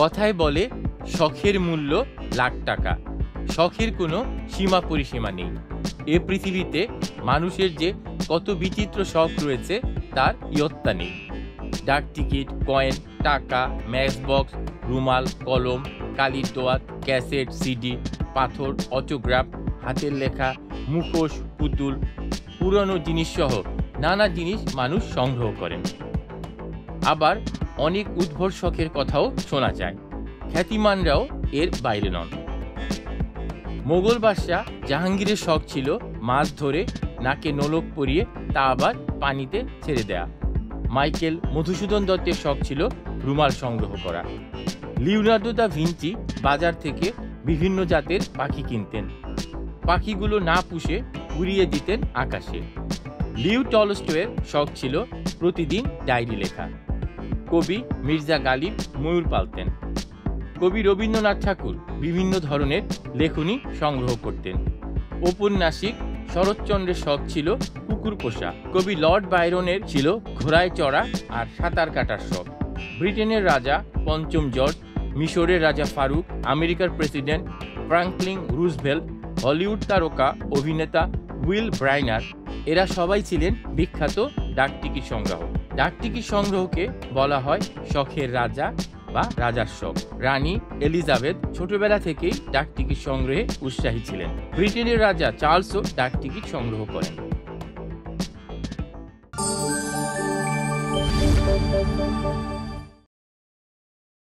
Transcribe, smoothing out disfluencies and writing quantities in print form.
কথায় বলে শখের মূল্য লাখ টাকা। শখের কোনো সীমা পরিসীমা নেই। এ পৃথিবীতে মানুষের যে কত বিচিত্র শখ রয়েছে তার ইয়ত্তা নেই। ডাক টিকিট, কয়েন, টাকা, ম্যাচ বক্স, রুমাল, কলম, কালির দোয়াত, ক্যাসেট, সিডি, পাথর, অটোগ্রাফ, হাতের লেখা, মুখোশ, পুতুল, পুরনো জিনিসসহ নানা জিনিস মানুষ সংগ্রহ করেন। আবার অনেক উদ্ভট শখের কথাও শোনা যায়। খ্যাতিমানরাও এর বাইরে নন। মোগল বাদশাহ জাহাঙ্গীরের শখ ছিল মাছ ধরে নাকে নোলক পরিয়ে তা আবার পানিতে ছেড়ে দেয়া। মাইকেল মধুসূদন দত্তের শখ ছিল রুমাল সংগ্রহ করা। লিওনার্দো দা ভিঞ্চি বাজার থেকে বিভিন্ন জাতের পাখি কিনতেন। পাখিগুলো না পুষে উড়িয়ে দিতেন আকাশে। লিও টলস্টয়ের শখ ছিল প্রতিদিন ডায়েরি লেখা। কবি মির্জা গালিব ময়ূর পালতেন। কবি রবীন্দ্রনাথ ঠাকুর বিভিন্ন ধরনের লেখনী সংগ্রহ করতেন। ঔপন্যাসিক শরৎচন্দ্রের শখ ছিল কুকুর পোষা। কবি লর্ড বায়রনের ছিল ঘোড়ায় চড়া আর সাঁতার কাটার শখ। ব্রিটেনের রাজা পঞ্চম জর্জ, মিশরের রাজা ফারুক, আমেরিকার প্রেসিডেন্ট ফ্রাঙ্কলিন রুজভেল্ট, হলিউড তারকা অভিনেতা উইল ব্রাইনার, এরা সবাই ছিলেন বিখ্যাত ডাকটিকিট সংগ্রাহক। ডাকটিকিট সংগ্রহকে বলা হয় শখের রাজা বা রাজার শখ। রানী এলিজাবেথ ছোটবেলা থেকেই ডাকটিকিট সংগ্রহে উৎসাহী ছিলেন। ব্রিটেনের রাজা চার্লসও ডাকটিকিট সংগ্রহ করেন।